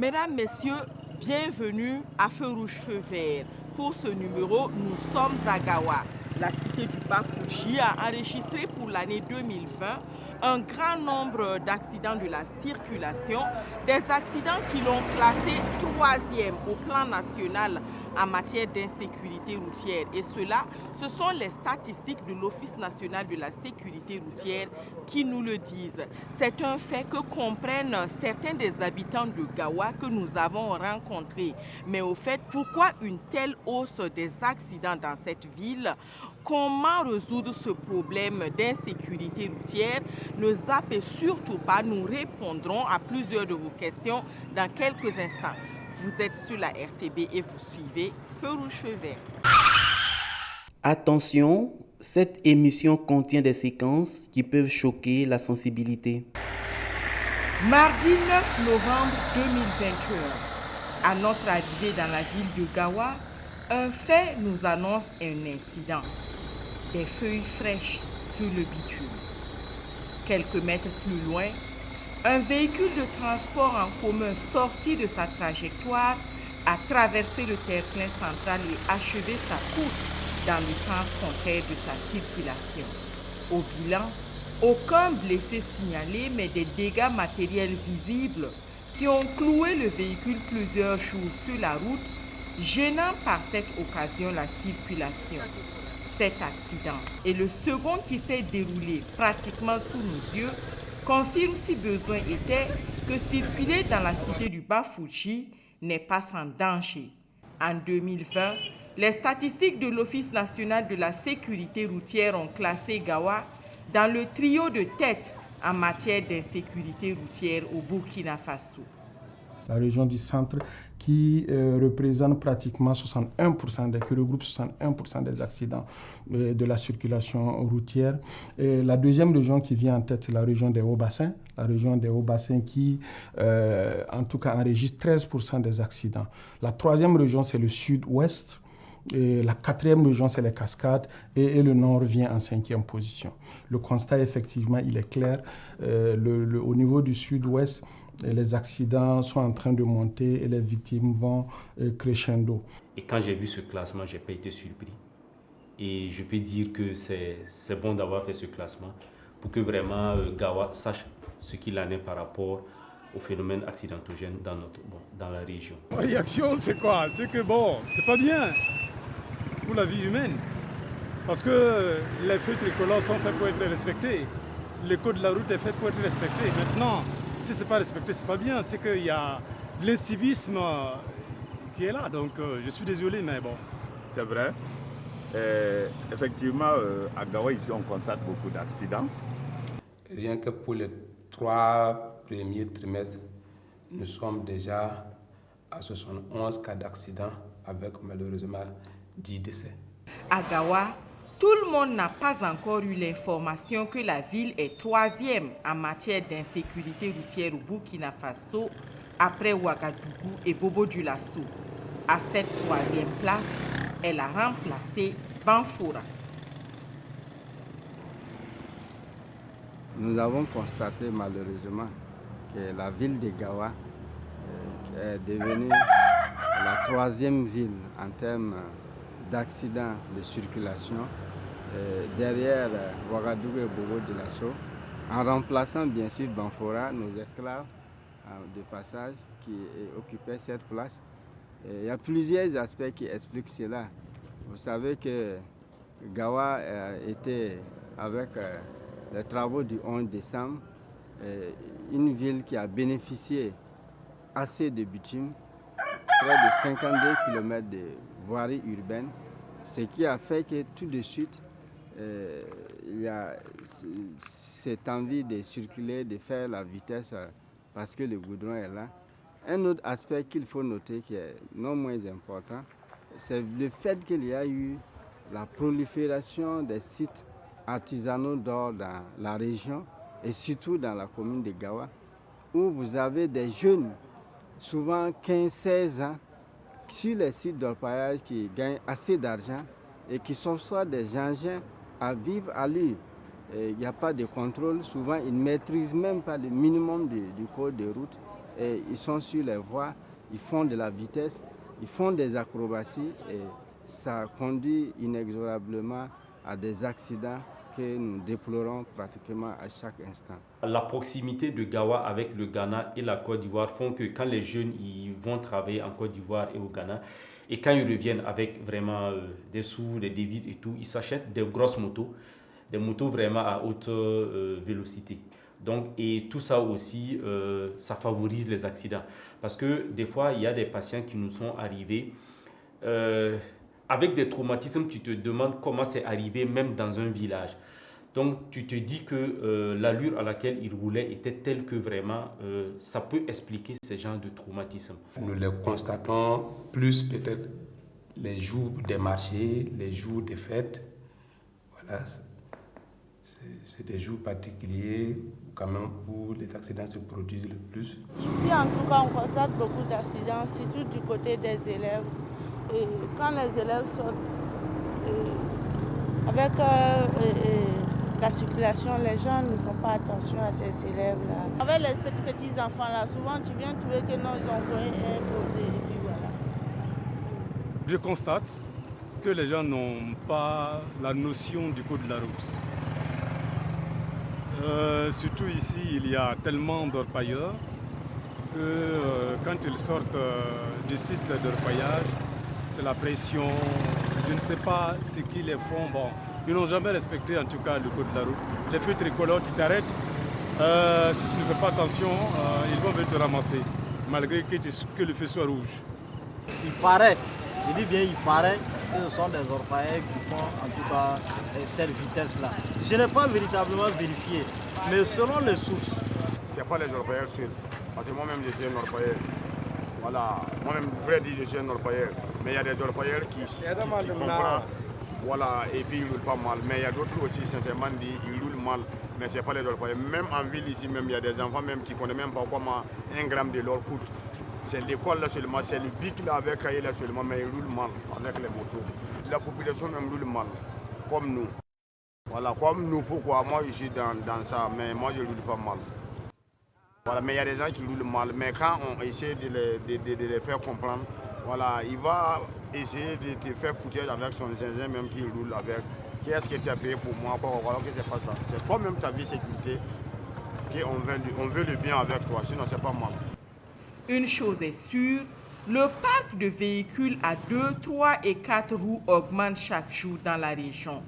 Mesdames, Messieurs, bienvenue à Feu Rouge Feu Vert. Pour ce numéro, nous sommes à Gawa. La cité du Bafouchi a enregistré pour l'année 2020 un grand nombre d'accidents de la circulation, des accidents qui l'ont classé 3e au plan national en matière d'insécurité routière. Et cela, ce sont les statistiques de l'Office national de la sécurité routière qui nous le disent. C'est un fait que comprennent certains des habitants de Gawa que nous avons rencontrés. Mais au fait, pourquoi une telle hausse des accidents dans cette ville? Comment résoudre ce problème d'insécurité routière? Ne zappez surtout pas, nous répondrons à plusieurs de vos questions dans quelques instants. Vous êtes sur la RTB et vous suivez Feu Rouge Feu Vert. Attention, cette émission contient des séquences qui peuvent choquer la sensibilité. Mardi 9 novembre 2021, à notre arrivée dans la ville de Gawa, un fait nous annonce un incident. Des feuilles fraîches sur le bitume. Quelques mètres plus loin, un véhicule de transport en commun sorti de sa trajectoire a traversé le terre-plein central et achevé sa course dans le sens contraire de sa circulation. Au bilan, aucun blessé signalé, mais des dégâts matériels visibles qui ont cloué le véhicule plusieurs jours sur la route, gênant par cette occasion la circulation. Cet accident et le second qui s'est déroulé pratiquement sous nos yeux confirme, si besoin était, que circuler dans la cité du Bafouchi n'est pas sans danger. En 2020, les statistiques de l'Office national de la sécurité routière ont classé Gawa dans le trio de tête en matière d'insécurité routière au Burkina Faso. La région du centre qui représente pratiquement 61%, qui regroupe 61% des accidents de la circulation routière. Et la deuxième région qui vient en tête, c'est la région des Hauts-Bassins. La région des Hauts-Bassins qui, en tout cas, enregistre 13% des accidents. La troisième région, c'est le sud-ouest. Et la quatrième région, c'est les Cascades, et le Nord vient en 5e position. Le constat, effectivement, il est clair. Au niveau du sud-ouest, les accidents sont en train de monter et les victimes vont crescendo. Et quand j'ai vu ce classement, je n'ai pas été surpris. Et je peux dire que c'est bon d'avoir fait ce classement pour que vraiment Gawa sache ce qu'il en est par rapport au phénomène accidentogène dans la région. La réaction, c'est quoi? C'est que bon, c'est pas bien pour la vie humaine. Parce que les feux tricolores sont faits pour être respectés. Le code de la route est fait pour être respecté. Maintenant, si ce n'est pas respecté, ce n'est pas bien. C'est qu'il y a l'incivisme qui est là. Donc, je suis désolé, mais bon. C'est vrai. Effectivement, à Gawa, ici, on constate beaucoup d'accidents. Rien que pour les 3 premiers trimestres, nous sommes déjà à 71 cas d'accidents avec malheureusement 10 décès. À Gawa, tout le monde n'a pas encore eu l'information que la ville est 3e en matière d'insécurité routière au Burkina Faso, après Ouagadougou et Bobo-Dioulasso. À cette 3e place, elle a remplacé Banfora. Nous avons constaté malheureusement que la ville de Gawa est devenue la 3e ville en termes d'accidents de circulation derrière Ouagadougou et Bobo-Dioulasso, en remplaçant bien sûr Banfora, nos esclaves de passage qui occupaient cette place. Il y a plusieurs aspects qui expliquent cela. Vous savez que Gawa était, avec les travaux du 11 décembre, une ville qui a bénéficié assez de bitume, près de 52 km de voirie urbaine, ce qui a fait que tout de suite, il y a cette envie de circuler, de faire la vitesse parce que le goudron est là. Un autre aspect qu'il faut noter qui est non moins important, c'est le fait qu'il y a eu la prolifération des sites artisanaux d'or dans la région et surtout dans la commune de Gawa, où vous avez des jeunes, souvent 15-16 ans, sur les sites d'orpaillage qui gagnent assez d'argent et qui sont soit des engins à vivre à l'heure. Il n'y a pas de contrôle, souvent ils ne maîtrisent même pas le minimum du code de route et ils sont sur les voies, ils font de la vitesse, ils font des acrobaties et ça conduit inexorablement à des accidents que nous déplorons pratiquement à chaque instant. La proximité de Gawa avec le Ghana et la Côte d'Ivoire font que quand les jeunes ils vont travailler en Côte d'Ivoire et au Ghana, et quand ils reviennent avec vraiment des sous, des devises et tout, ils s'achètent des grosses motos, des motos vraiment à haute vélocité. Donc, et tout ça aussi, ça favorise les accidents. Parce que des fois, il y a des patients qui nous sont arrivés avec des traumatismes, tu te demandes comment c'est arrivé même dans un village. Donc tu te dis que l'allure à laquelle il roulait était telle que vraiment ça peut expliquer ce genre de traumatisme. Nous les constatons plus peut-être les jours des marchés, les jours des fêtes. Voilà, c'est des jours particuliers quand même où les accidents se produisent le plus. Ici en tout cas on constate beaucoup d'accidents, surtout du côté des élèves. Et quand les élèves sortent, avec la circulation, les gens ne font pas attention à ces élèves-là. Avec les petits enfants-là, souvent tu viens trouver que non, ils ont pris un posé et puis voilà. Je constate que les gens n'ont pas la notion du code de la route. Surtout ici, il y a tellement d'orpailleurs que quand ils sortent du site d'orpaillage, c'est la pression, je ne sais pas ce qu'ils les font. Bon, ils n'ont jamais respecté en tout cas le code de la route. Les feux tricolores, tu t'arrêtes. Si tu ne fais pas attention, ils vont venir te ramasser, malgré que le feu soit rouge. Il paraît, je dis bien il paraît, que ce sont des orpailleurs qui font en tout cas cette vitesse-là. Je n'ai pas véritablement vérifié, mais selon les sources. Ce n'est pas les orpailleurs seuls, parce que moi-même je suis un orpailleur. Voilà, moi-même, vrai dire, je suis un orpailleur. Mais il y a des orpailleurs qui comprennent, voilà, et puis ils ne roulent pas mal. Mais il y a d'autres aussi, sincèrement, ils roulent mal. Mais ce n'est pas les orpailleurs. Même en ville ici, même, il y a des enfants même qui ne connaissent même pas comment 1 gramme de l'or coûte. C'est l'école là seulement, c'est le bic là avec cahier là seulement, mais ils roulent mal avec les motos. La population même roule mal, comme nous. Voilà, comme nous, pourquoi moi je suis dans ça, mais moi je ne roule pas mal. Voilà, mais il y a des gens qui roulent mal, mais quand on essaie de les faire comprendre, voilà, il va essayer de te faire foutre avec son zinzin même qui roule avec. Qu'est-ce que tu as payé pour moi? Voilà, que c'est pas ça. C'est toi-même ta vie sécurité qu'on veut le bien avec toi, sinon c'est pas mal. Une chose est sûre, le parc de véhicules à 2, 3 et 4 roues augmente chaque jour dans la région.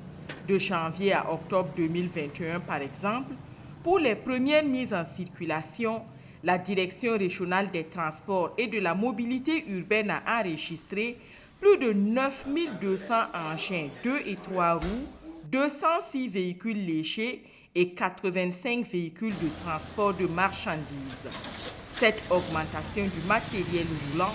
De janvier à octobre 2021, par exemple, pour les premières mises en circulation, la Direction régionale des transports et de la mobilité urbaine a enregistré plus de 9200 engins 2 et 3 roues, 206 véhicules légers et 85 véhicules de transport de marchandises. Cette augmentation du matériel roulant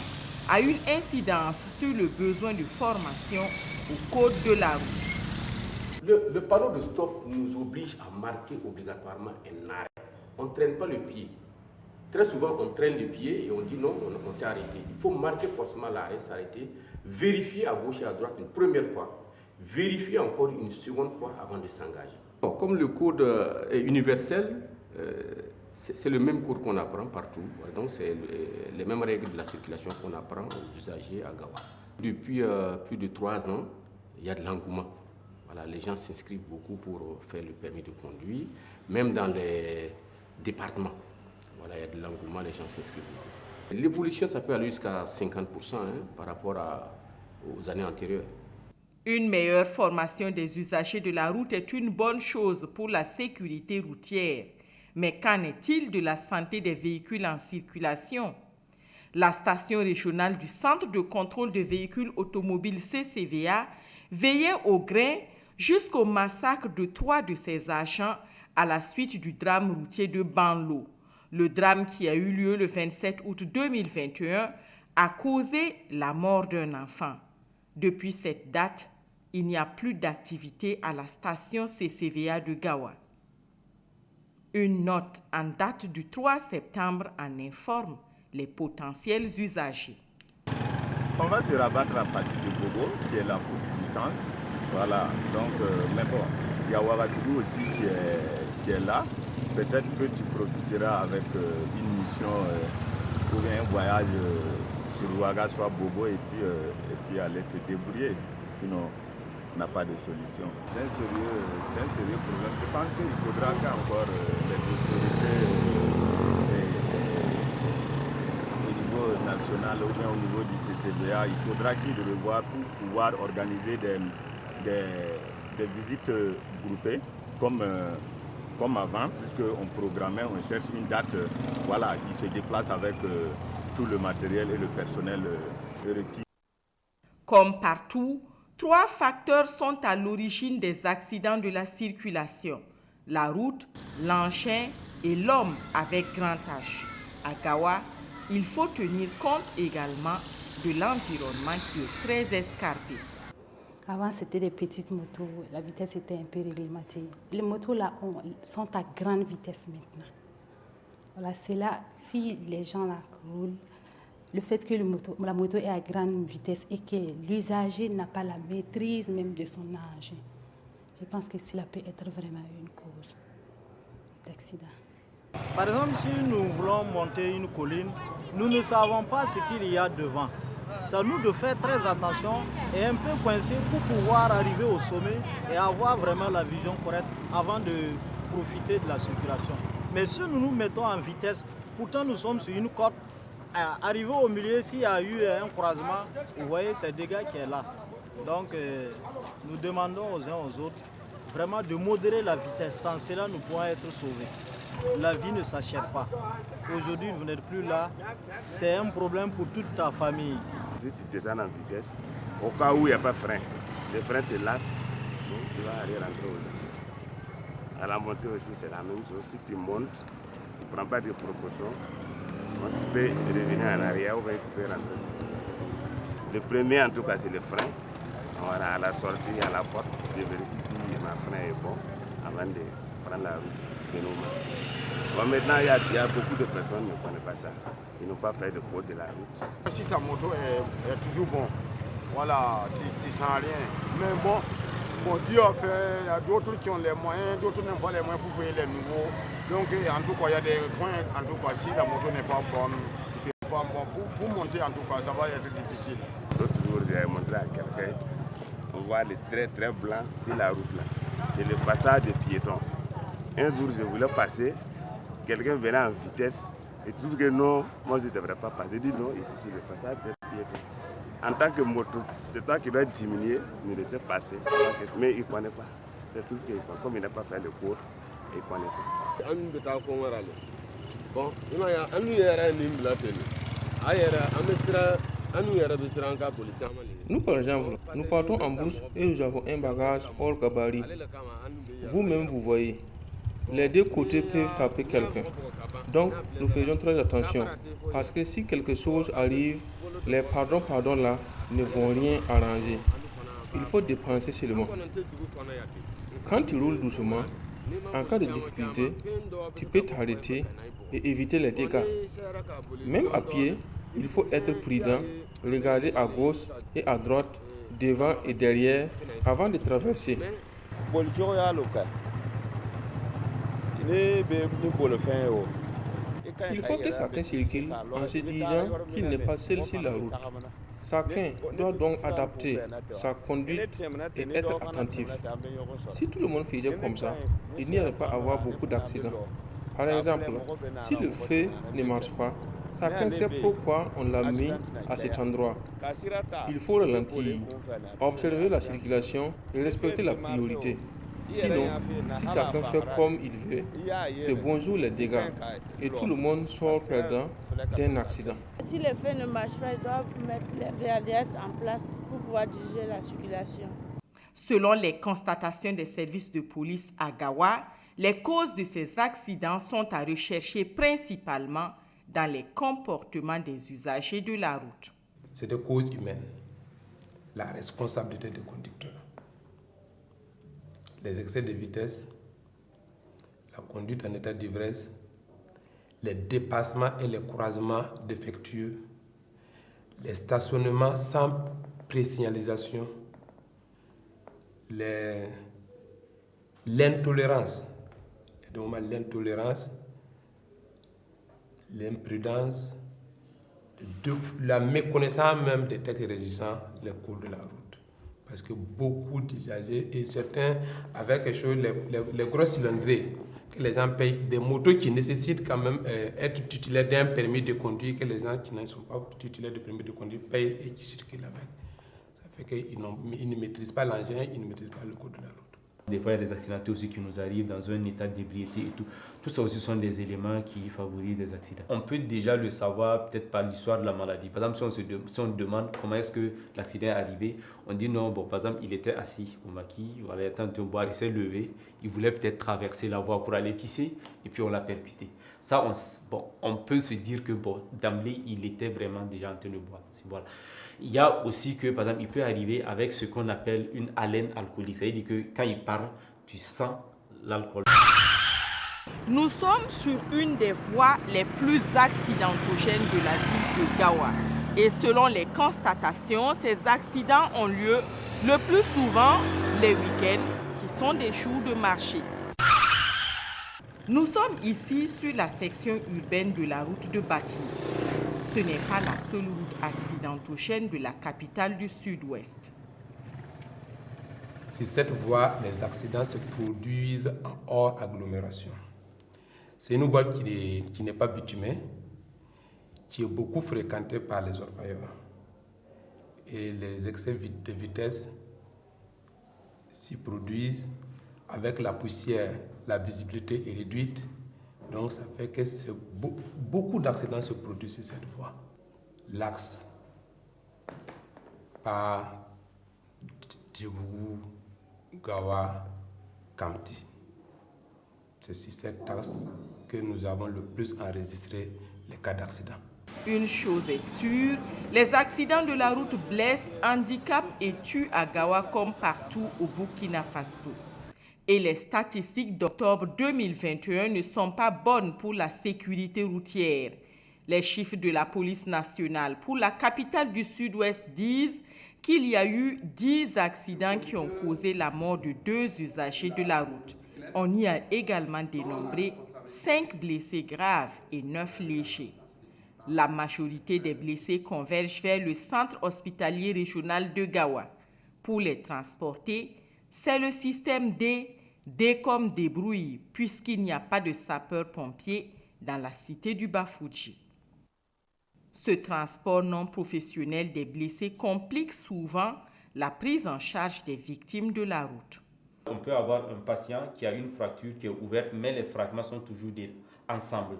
a une incidence sur le besoin de formation au code de la route. Le panneau de stop nous oblige à marquer obligatoirement un arrêt. On ne traîne pas le pied. Très souvent, on traîne le pied et on dit non, on s'est arrêté. Il faut marquer forcément l'arrêt, s'arrêter, vérifier à gauche et à droite une première fois, vérifier encore une seconde fois avant de s'engager. Bon, comme le code est universel, c'est le même code qu'on apprend partout. Donc, c'est les mêmes règles de la circulation qu'on apprend aux usagers à Gawa. Depuis plus de 3 ans, il y a de l'engouement. Voilà, les gens s'inscrivent beaucoup pour faire le permis de conduire, même dans les départements. Voilà, il y a de l'engouement, les gens s'inscrivent beaucoup. L'évolution, ça peut aller jusqu'à 50% par rapport aux années antérieures. Une meilleure formation des usagers de la route est une bonne chose pour la sécurité routière. Mais qu'en est-il de la santé des véhicules en circulation? La station régionale du Centre de contrôle des véhicules automobiles CCVA veillait au grain jusqu'au massacre de 3 de ses agents à la suite du drame routier de Banlo. Le drame qui a eu lieu le 27 août 2021 a causé la mort d'un enfant. Depuis cette date, il n'y a plus d'activité à la station CCVA de Gawa. Une note en date du 3 septembre en informe les potentiels usagers. On va se rabattre à partir de Bobo, qui est la route du centre. Voilà, donc, mais bon, il y a Ouagadougou aussi qui est là. Peut-être que tu profiteras avec une mission ou bien un voyage sur Ouaga soit bobo et puis aller te débrouiller. Sinon, on n'a pas de solution. C'est un sérieux problème. Je pense qu'il faudra qu'encore les autorités au niveau national ou bien au niveau du CCBA, il faudra qu'ils revoient pour pouvoir organiser des visites groupées comme avant, puisqu'on programmait, on cherche une date, voilà, qui se déplace avec tout le matériel et le personnel requis. Comme partout, 3 facteurs sont à l'origine des accidents de la circulation: la route, l'engin et l'homme avec grand H. À Gawa, il faut tenir compte également de l'environnement qui est très escarpé. Avant, c'était des petites motos, la vitesse était un peu réglementée. Les motos là sont à grande vitesse maintenant. Voilà, c'est là, si les gens là roulent, le fait que la moto est à grande vitesse et que l'usager n'a pas la maîtrise même de son engin, je pense que cela peut être vraiment une cause d'accident. Par exemple, si nous voulons monter une colline, nous ne savons pas ce qu'il y a devant. C'est à nous de faire très attention et un peu coincer pour pouvoir arriver au sommet et avoir vraiment la vision correcte avant de profiter de la circulation. Mais si nous nous mettons en vitesse, pourtant nous sommes sur une côte, arrivé au milieu, s'il y a eu un croisement, vous voyez ces dégâts qui est là. Donc nous demandons aux uns aux autres vraiment de modérer la vitesse. Sans cela, nous pourrons être sauvés. La vie ne s'achète pas. Aujourd'hui, vous n'êtes plus là. C'est un problème pour toute ta famille. Si tu descends en vitesse, au cas où il n'y a pas de frein, les freins te lassent, donc tu vas aller rentrer au dos. À la montée aussi, c'est la même chose. Si tu montes, tu ne prends pas de précautions, tu peux revenir en arrière ou bien tu peux rentrer. Le premier, en tout cas, c'est le frein. Voilà, à la sortie, à la porte, je vérifie si ma frein est bon avant de prendre la route de nos mains. Bon, maintenant, il y a beaucoup de personnes qui ne connaissent pas ça. Ils n'ont pas fait de code de la route. Si ta moto est toujours bon, voilà, tu ne sens rien. Mais bon, Dieu a fait, il y a d'autres qui ont les moyens, d'autres n'ont pas les moyens pour payer les nouveaux. Donc, en tout cas, il y a des points, en tout cas, si la moto n'est pas bonne, tu peux pas bon. Pour monter, en tout cas, ça va être difficile. L'autre jour, j'ai montré à quelqu'un, on voit les traits très blancs sur la route là. C'est le passage des piétons. Un jour, je voulais passer, quelqu'un venait en vitesse. Et tu trouves que non, moi je ne devrais pas passer. Je dis non, ici c'est le passage des piétons. En tant que moto, c'est toi qui dois diminuer, me laisser passer. Mais il ne connaît pas. C'est tout ce qu'il connaît. Comme il n'a pas fait le cours, il ne connaît pas. Bon, il y a un Nous, par exemple, nous partons en brousse et nous avons un bagage hors gabarit. Vous-même, vous voyez, les deux côtés peuvent taper quelqu'un. Donc, nous faisons très attention, parce que si quelque chose arrive, les pardons là ne vont rien arranger. Il faut dépenser seulement. Quand tu roules doucement, en cas de difficulté, tu peux t'arrêter et éviter les dégâts. Même à pied, il faut être prudent, regarder à gauche et à droite, devant et derrière, avant de traverser. Il faut que chacun circule en se disant qu'il n'est pas seul sur la route. Chacun doit donc adapter sa conduite et être attentif. Si tout le monde faisait comme ça, il n'y aurait pas à avoir beaucoup d'accidents. Par exemple, si le feu ne marche pas, chacun sait pourquoi on l'a mis à cet endroit. Il faut ralentir, observer la circulation et respecter la priorité. Sinon, si chacun fait comme il veut, c'est bonjour les dégâts et tout le monde sort perdant d'un accident. Si les feux ne marchent pas, ils doivent mettre les VADS en place pour pouvoir diriger la circulation. Selon les constatations des services de police à Gawa, les causes de ces accidents sont à rechercher principalement dans les comportements des usagers de la route. C'est des causes humaines. La responsabilité des conducteurs. Les excès de vitesse, la conduite en état d'ivresse, les dépassements et les croisements défectueux, les stationnements sans présignalisation, l'intolérance, l'imprudence, de la méconnaissance même des textes régissant les codes de la route. Parce que beaucoup d'usagers et certains avec quelque chose, les grosses cylindrées que les gens payent, des motos qui nécessitent quand même être titulaires d'un permis de conduire, que les gens qui ne sont pas titulaires de permis de conduire payent et qui circulent avec. Ça fait qu'ils ne maîtrisent pas l'engin, ils ne maîtrisent pas le code de la route. Des fois, il y a des accidentés aussi qui nous arrivent dans un état d'ébriété et tout. Tout ça aussi sont des éléments qui favorisent les accidents. On peut déjà le savoir peut-être par l'histoire de la maladie. Par exemple, si on demande comment est-ce que l'accident est arrivé, on dit non, bon, par exemple, il était assis au maquis, voilà, il était en train de boire, il s'est levé, il voulait peut-être traverser la voie pour aller pisser et puis on l'a percuté. Ça, on peut se dire que bon, d'emblée, il était vraiment déjà en train de boire. Voilà. Il y a aussi que, par exemple, il peut arriver avec ce qu'on appelle une haleine alcoolique. Ça veut dire que quand il parle, tu sens l'alcool. Nous sommes sur une des voies les plus accidentogènes de la ville de Gawa. Et selon les constatations, ces accidents ont lieu le plus souvent les week-ends, qui sont des jours de marché. Nous sommes ici sur la section urbaine de la route de Bati. Ce n'est pas la seule route accidentogène de la capitale du Sud-Ouest. Sur cette voie, les accidents se produisent en hors agglomération. C'est une voie qui n'est pas bitumée, qui est beaucoup fréquentée par les orpailleurs. Et les excès de vitesse s'y produisent. Avec la poussière, la visibilité est réduite. Donc ça fait que beaucoup d'accidents se produisent sur cette voie. L'axe par Djibou, Gawa, Kamti. C'est sur cet axe que nous avons le plus enregistré les cas d'accident. Une chose est sûre, les accidents de la route blessent, handicapent et tuent à Gawa comme partout au Burkina Faso. Et les statistiques d'octobre 2021 ne sont pas bonnes pour la sécurité routière. Les chiffres de la police nationale pour la capitale du Sud-Ouest disent qu'il y a eu 10 accidents qui ont causé la mort de 2 usagers de la route. On y a également dénombré 5 blessés graves et 9 légers. La majorité des blessés convergent vers le centre hospitalier régional de Gawa. Pour les transporter, c'est le système D comme débrouille, puisqu'il n'y a pas de sapeurs-pompiers dans la cité du Bafouji. Ce transport non professionnel des blessés complique souvent la prise en charge des victimes de la route. On peut avoir un patient qui a une fracture qui est ouverte, mais les fragments sont toujours ensemble.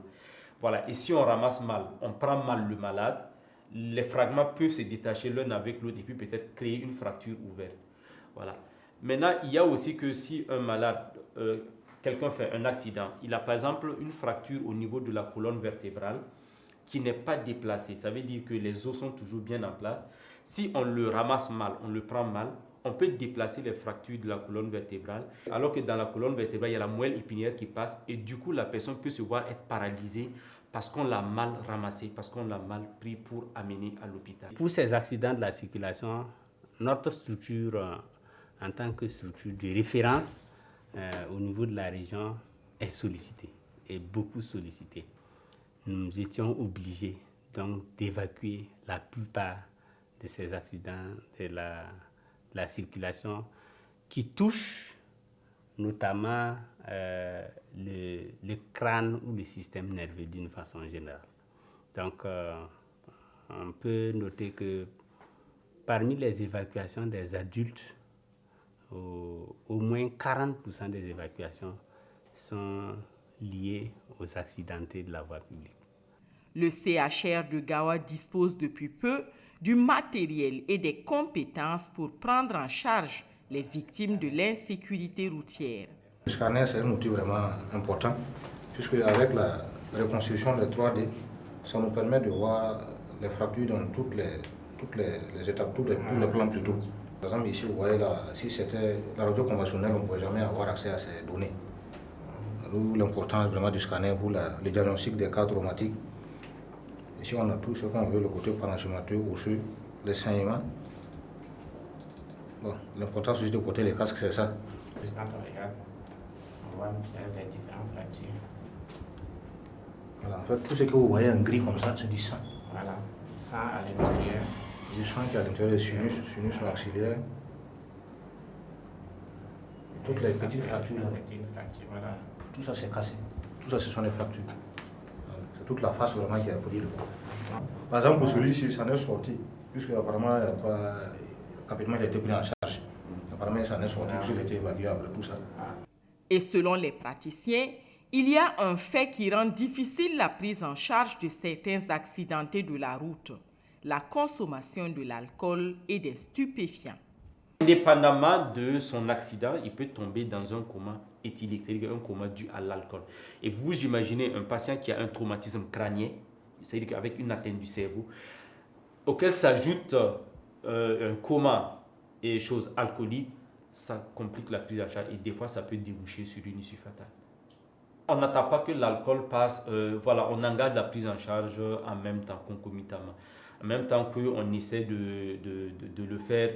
Voilà. Et si on ramasse mal, on prend mal le malade, les fragments peuvent se détacher l'un avec l'autre et puis peut-être créer une fracture ouverte. Voilà. Maintenant, il y a aussi que si un malade, quelqu'un fait un accident, il a par exemple une fracture au niveau de la colonne vertébrale qui n'est pas déplacée. Ça veut dire que les os sont toujours bien en place. Si on le ramasse mal, on le prend mal, on peut déplacer les fractures de la colonne vertébrale, alors que dans la colonne vertébrale, il y a la moelle épinière qui passe et du coup, la personne peut se voir être paralysée parce qu'on l'a mal ramassé, parce qu'on l'a mal pris pour amener à l'hôpital. Pour ces accidents de la circulation, notre structure, en tant que structure de référence au niveau de la région, est sollicitée, est beaucoup sollicitée. Nous étions obligés donc d'évacuer la plupart de ces accidents de la circulation qui touchent notamment le crâne ou le système nerveux d'une façon générale. Donc, on peut noter que parmi les évacuations des adultes, au moins 40% des évacuations sont liées aux accidentés de la voie publique. Le CHR de Gawa dispose depuis peu du matériel et des compétences pour prendre en charge les victimes de l'insécurité routière. Le scanner, c'est un outil vraiment important, puisque avec la reconstruction des 3D, ça nous permet de voir les fractures dans toutes les étapes, tous les plans plutôt. Par exemple, ici, vous voyez, là, si c'était la radio conventionnelle, on ne pourrait jamais avoir accès à ces données. D'où l'importance vraiment du scanner pour le diagnostic des cas traumatiques. Ici, on a tout ce qu'on veut, le côté parenchymatique, osseux, les saignements. Bon, l'importance aussi de côté les casques, c'est ça. Quand on regarde, on voit les différentes fractures. Voilà, en fait, tout ce que vous voyez en gris comme ça, c'est du sang. Voilà. sang à l'intérieur. Du sang qui est à l'intérieur des sinus maxillaires. Toutes les petites fractures. Voilà. Tout ça c'est cassé. Tout ça ce sont des fractures. C'est toute la face vraiment qui a pris le coup. Par exemple pour celui-ci, ça en est sorti. Puisque apparemment rapidement il a été pris en charge. Apparemment ça en est sorti puisqu'il a été évacué après tout ça. Et selon les praticiens, il y a un fait qui rend difficile la prise en charge de certains accidentés de la route, la consommation de l'alcool et des stupéfiants. Indépendamment de son accident, il peut tomber dans un coma éthylique, c'est-à-dire un coma dû à l'alcool. Et vous imaginez un patient qui a un traumatisme crânien, c'est-à-dire qu'avec une atteinte du cerveau, auquel s'ajoute un coma et choses alcooliques, ça complique la prise en charge et des fois ça peut déboucher sur une issue fatale. On n'attend pas que l'alcool passe, on engage la prise en charge en même temps, concomitamment. En même temps qu'on essaie de le faire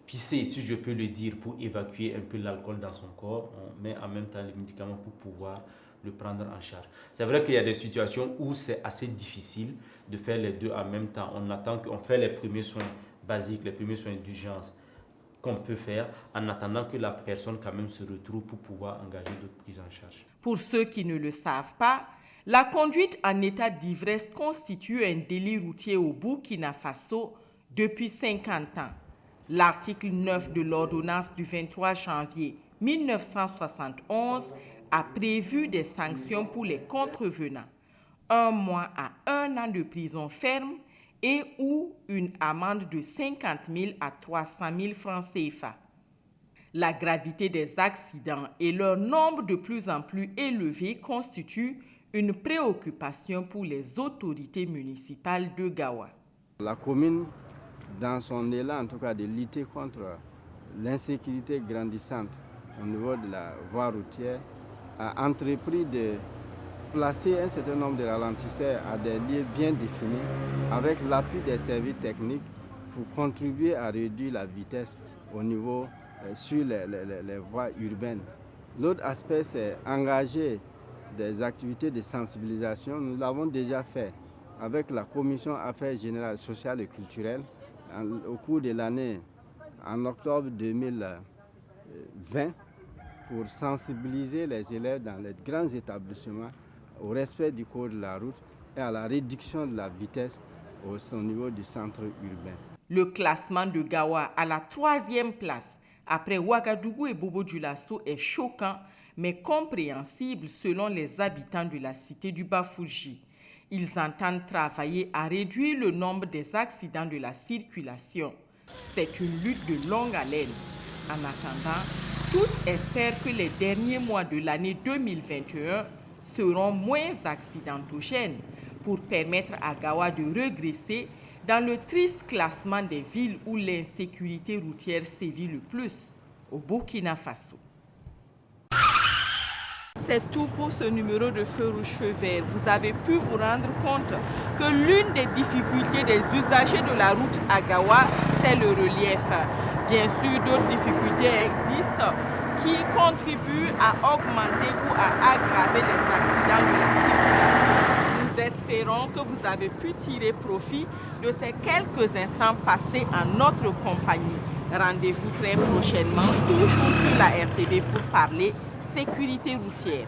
pisser, si je peux le dire, pour évacuer un peu l'alcool dans son corps, on met en même temps les médicaments pour pouvoir le prendre en charge. C'est vrai qu'il y a des situations où c'est assez difficile de faire les deux en même temps. On attend qu'on fait les premiers soins basiques, les premiers soins d'urgence qu'on peut faire en attendant que la personne quand même se retrouve pour pouvoir engager d'autres prises en charge. Pour ceux qui ne le savent pas, la conduite en état d'ivresse constitue un délit routier au Burkina Faso depuis 50 ans. L'article 9 de l'ordonnance du 23 janvier 1971 a prévu des sanctions pour les contrevenants, 1 mois à 1 an de prison ferme et ou une amende de 50 000 à 300 000 francs CFA. La gravité des accidents et leur nombre de plus en plus élevé constituent une préoccupation pour les autorités municipales de Gawa. La commune, dans son élan en tout cas de lutter contre l'insécurité grandissante au niveau de la voie routière, a entrepris de placer un certain nombre de ralentisseurs à des lieux bien définis avec l'appui des services techniques pour contribuer à réduire la vitesse au niveau sur les voies urbaines. L'autre aspect, c'est engager des activités de sensibilisation. Nous l'avons déjà fait avec la Commission Affaires Générales, Sociales et Culturelles au cours de l'année, en octobre 2020, pour sensibiliser les élèves dans les grands établissements au respect du code de la route et à la réduction de la vitesse au niveau du centre urbain. Le classement de Gawa à la 3e place après Ouagadougou et Bobo-Dioulasso est choquant mais compréhensible selon les habitants de la cité du Bafouji. Ils entendent travailler à réduire le nombre des accidents de la circulation. C'est une lutte de longue haleine. En attendant, tous espèrent que les derniers mois de l'année 2021 seront moins accidentogènes pour permettre à Gawa de regresser dans le triste classement des villes où l'insécurité routière sévit le plus, au Burkina Faso. C'est tout pour ce numéro de Feu Rouge Feu Vert. Vous avez pu vous rendre compte que l'une des difficultés des usagers de la route à Gawa, c'est le relief. Bien sûr, d'autres difficultés existent qui contribuent à augmenter ou à aggraver les accidents de la circulation. Nous espérons que vous avez pu tirer profit de ces quelques instants passés en notre compagnie. Rendez-vous très prochainement, toujours sur la RTB pour parler sécurité routière.